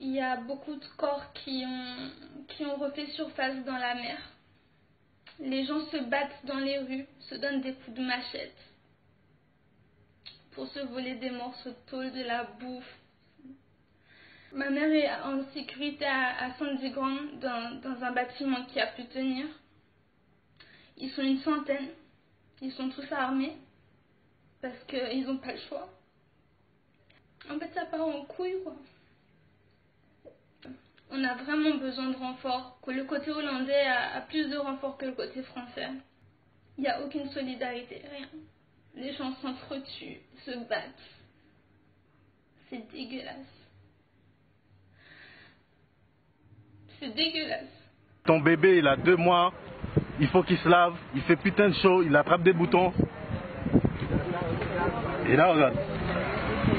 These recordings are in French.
Il y a beaucoup de corps qui ont refait surface dans la mer. Les gens se battent dans les rues, se donnent des coups de machette pour se voler des morceaux de tôle, de la bouffe. Ma mère est en sécurité à Sandy Ground, dans un bâtiment qui a pu tenir. Ils sont une centaine. Ils sont tous armés parce qu'ils n'ont pas le choix. En fait, ça part en couille, quoi. On a vraiment besoin de renforts. Que le côté hollandais a plus de renforts que le côté français. Il n'y a aucune solidarité, rien. Les gens s'entretuent, se battent. C'est dégueulasse. C'est dégueulasse. Ton bébé, il a 2 mois, il faut qu'il se lave, il fait putain de chaud, il attrape des boutons. Et là, regarde.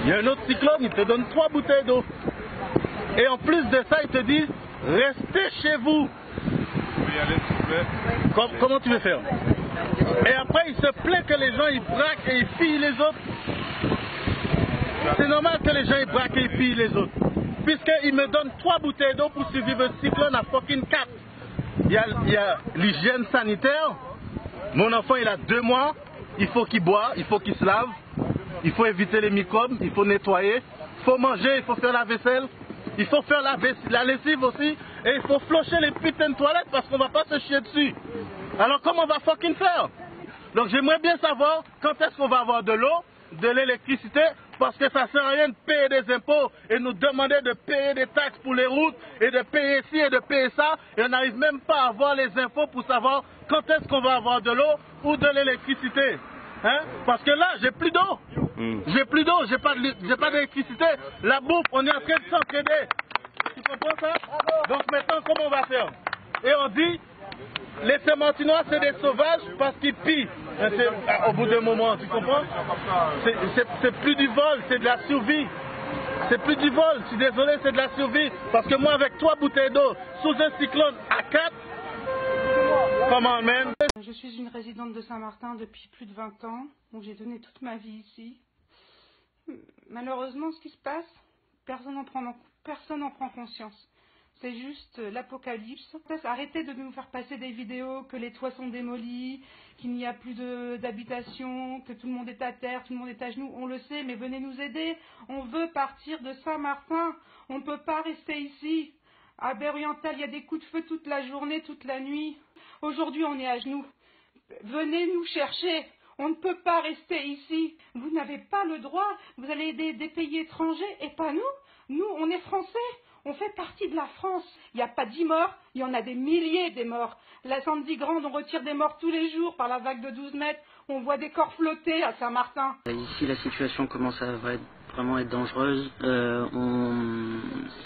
Il y a un autre cyclone, il te donne 3 bouteilles d'eau. Et en plus de ça, il te dit, restez chez vous. Comment tu veux faire? Et après, il se plaint que les gens, ils braquent et ils pillent les autres. C'est normal que les gens, ils braquent et ils pillent les autres. Puisqu'ils me donnent 3 bouteilles d'eau pour survivre un cyclone à fucking 4. Il y a l'hygiène sanitaire. Mon enfant, il a 2 mois. Il faut qu'il boive, il faut qu'il se lave. Il faut éviter les microbes, il faut nettoyer. Il faut manger, il faut faire la vaisselle. Il faut faire la lessive aussi. Et il faut flusher les putains de toilettes parce qu'on va pas se chier dessus. Alors comment on va fucking faire? Donc j'aimerais bien savoir quand est-ce qu'on va avoir de l'eau, de l'électricité, parce que ça sert à rien de payer des impôts et nous demander de payer des taxes pour les routes et de payer ci et de payer ça, et on n'arrive même pas à avoir les infos pour savoir quand est-ce qu'on va avoir de l'eau ou de l'électricité. Hein? Parce que là, j'ai plus d'eau. J'ai plus d'eau, j'ai pas d'électricité. La bouffe, on est en train de s'entraider. Tu comprends ça? Donc maintenant, comment on va faire? Et on dit, les Saint-Martinois, c'est des sauvages parce qu'ils pillent. Au bout d'un moment, tu comprends? C'est plus du vol, c'est de la survie. C'est plus du vol, je suis désolé, c'est de la survie. Parce que moi, avec 3 bouteilles d'eau, sous un cyclone à 4, comment même? Je suis une résidente de Saint-Martin depuis plus de 20 ans, donc j'ai donné toute ma vie ici. Malheureusement, ce qui se passe, personne n'en prend conscience. C'est juste l'apocalypse. Arrêtez de nous faire passer des vidéos que les toits sont démolis, qu'il n'y a plus d'habitation, que tout le monde est à terre, tout le monde est à genoux. On le sait, mais venez nous aider. On veut partir de Saint-Martin. On ne peut pas rester ici. À Baie-Orientale, il y a des coups de feu toute la journée, toute la nuit. Aujourd'hui, on est à genoux. Venez nous chercher. On ne peut pas rester ici. Vous n'avez pas le droit. Vous allez aider des pays étrangers et pas nous. Nous, on est Français. On fait partie de la France. Il n'y a pas 10 morts, il y en a des milliers des morts. La Sandy Ground, on retire des morts tous les jours par la vague de 12 mètres. On voit des corps flotter à Saint-Martin. Ici, la situation commence à vraiment être dangereuse.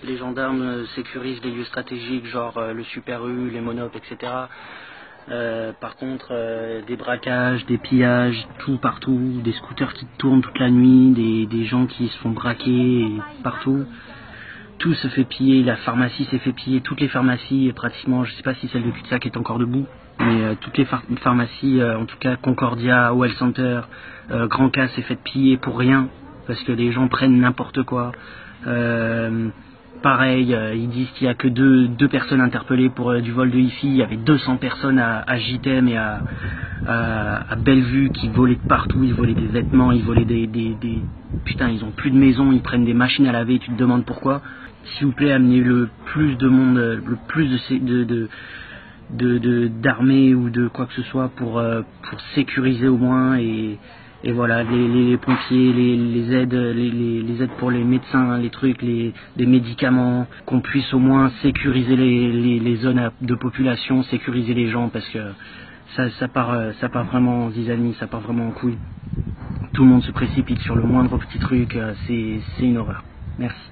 Les gendarmes sécurisent des lieux stratégiques, genre le Super U, les monopes, etc. Par contre, des braquages, des pillages, tout partout, des scooters qui tournent toute la nuit, des gens qui se font braquer partout. Tout se fait piller, la pharmacie s'est fait piller, toutes les pharmacies pratiquement, je ne sais pas si celle de Cul-de-Sac est encore debout, mais toutes les pharmacies, en tout cas Concordia, Well Center, Grand K s'est fait piller pour rien, parce que les gens prennent n'importe quoi. Pareil, ils disent qu'il n'y a que deux personnes interpellées pour du vol de hi-fi. Il y avait 200 personnes à JTM et à Bellevue qui volaient de partout. Ils volaient des vêtements, ils volaient Putain, ils ont plus de maison, ils prennent des machines à laver, tu te demandes pourquoi. S'il vous plaît, amenez le plus de monde, le plus d'armées ou de quoi que ce soit pour sécuriser au moins et voilà, les pompiers, les aides pour les médecins, les trucs, des médicaments, qu'on puisse au moins sécuriser les zones de population, sécuriser les gens, parce que ça part vraiment en zizanie, ça part vraiment en couille. Tout le monde se précipite sur le moindre petit truc, c'est une horreur. Merci.